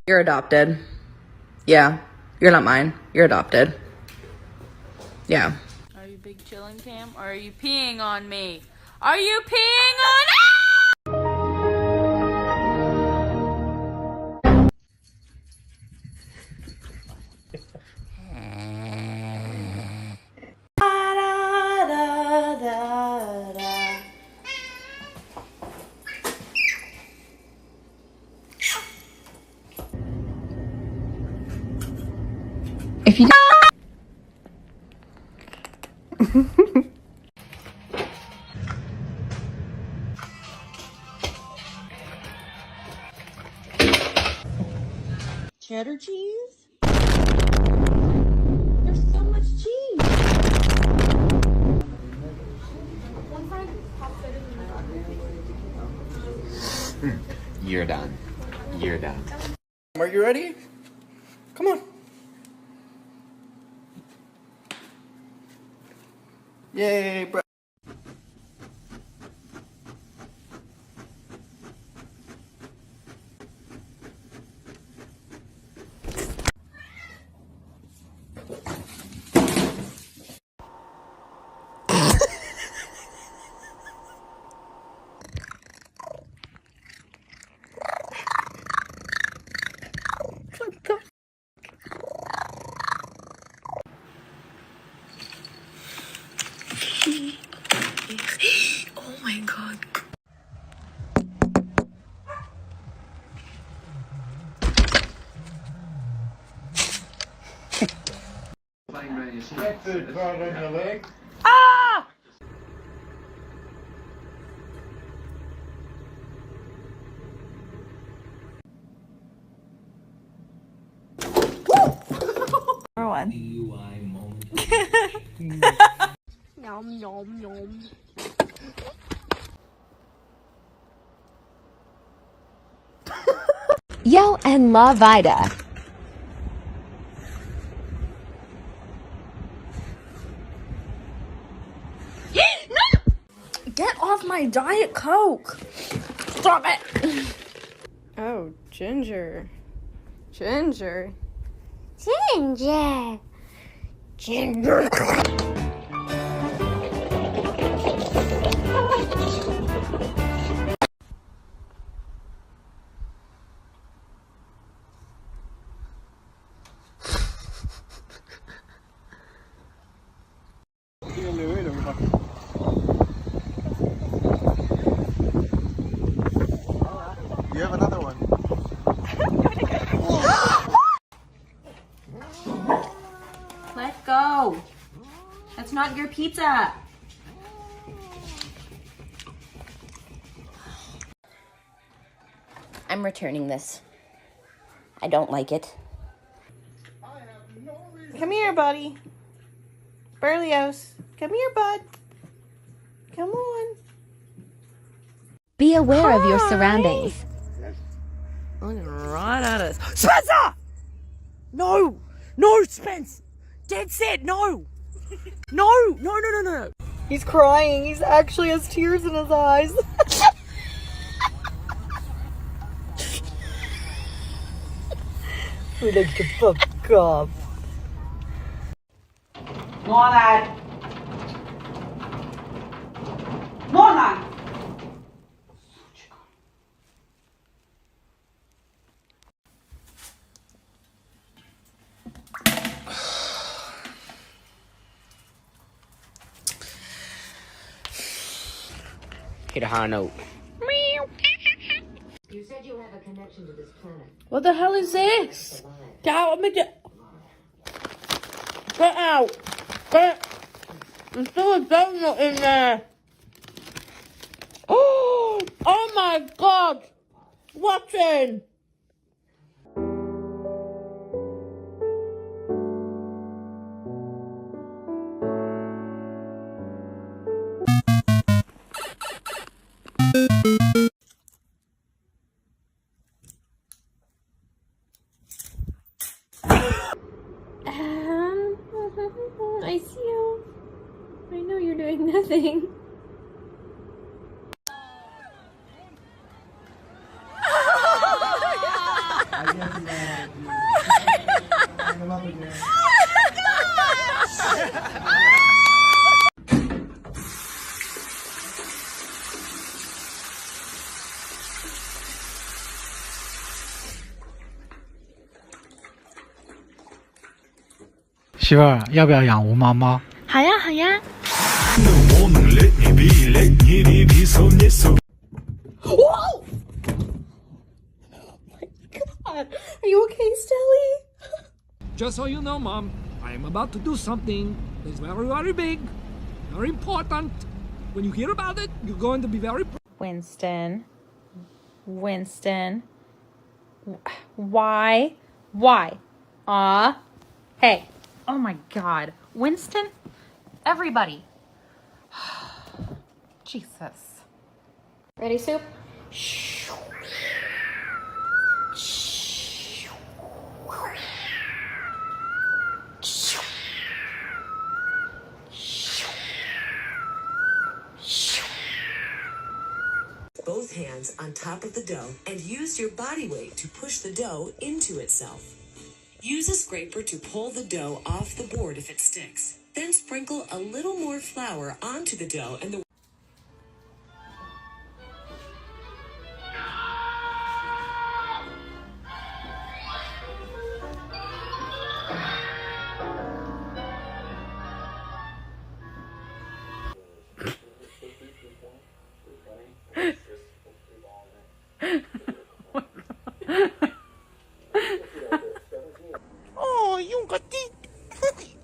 You're adopted. Yeah. You're not mine. You're adopted. Yeah. Are you big chillin' Cam? Or are you peeing on me? Are you peeing on me? If you Cheddar cheese? There's so much cheese. You're done. You're done. Are you ready? Come on. Yay, bro. Oh my god. Get food right on your leg. Ah! One. Nom nom nom. Yo and La Vida. Get off my Diet Coke! Stop it! Oh, Ginger. Ginger. Ginger. Ginger. You have another one. Let go. That's not your pizza. I'm returning this. I don't like it. Come here, buddy. Berlioz. Come here, bud. Come on. Be aware of your surroundings. Looking right at us. Spencer! No! No, Spence! Dead set, no! No! No, no, no, no! He's crying. He actually has tears in his eyes. We like to fuck off. Morning. Morning. Hit a high note. You said you have a connection to this planet. What the hell is this? Get out of me! Get out! Get! There's still a donut in there! Oh! Oh my god! What's in? I see you. I know you're doing nothing. I guess 媳妇儿，要不要养无毛猫？好呀，好呀。Whoa! Oh my god. Are you okay, Stelly? Just so you know, Mom, I am about to do something that's very, very big, very important. When you hear about it, you're going to be very... Winston. Winston. Why? Why? Hey. Oh my god. Winston? Everybody. Jesus. Ready, Soup? Both hands on top of the dough and use your body weight to push the dough into itself. Use a scraper to pull the dough off the board if it sticks. Then sprinkle a little more flour onto the dough and the ¡Ay, un gatito!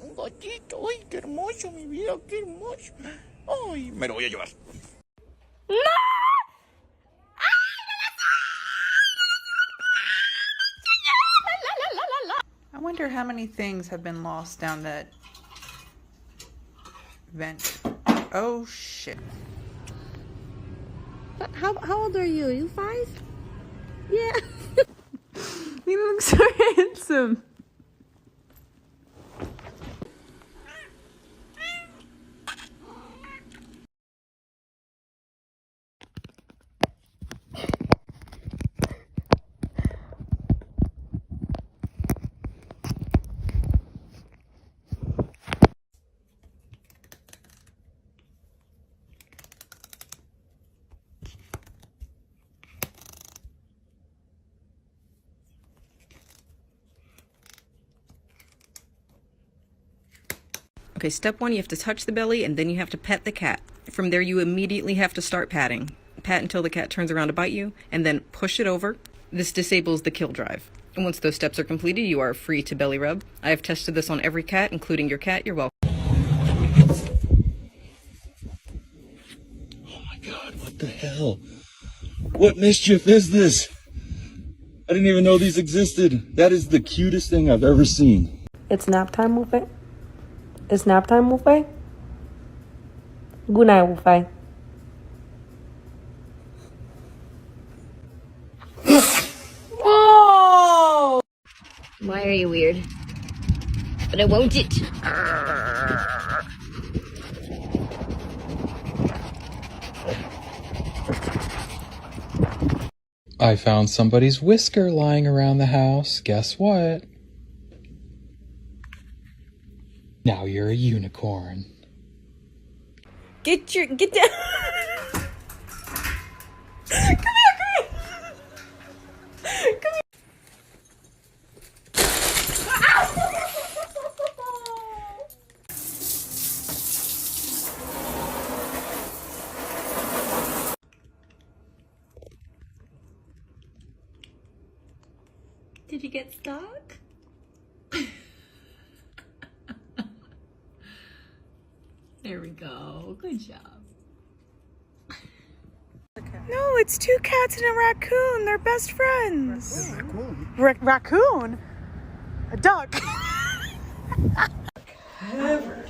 Un gatito. ¡Ay, qué hermoso, mi vida! ¡Qué hermoso! ¡Ay, me lo voy a llevar! I wonder how many things have been lost down that vent. Oh shit. How old are you? Are you 5? Yeah. You look so handsome. Okay, step 1, you have to touch the belly, and then you have to pet the cat. From there, you immediately have to start patting. Pat until the cat turns around to bite you, and then push it over. This disables the kill drive. And once those steps are completed, you are free to belly rub. I have tested this on every cat, including your cat. You're welcome. Oh my god, what the hell? What mischief is this? I didn't even know these existed. That is the cutest thing I've ever seen. It's nap time, Wolfie. It's nap time, Wolfie. Good night, Wolfie. Whoa! Why are you weird? But I won't it. I found somebody's whisker lying around the house. Guess what? Now you're a unicorn. Get down. Come here, come here. Come here. Did you get stuck? There we go. Good job. No, it's 2 cats and a raccoon. They're best friends. Raccoon? A duck. Covered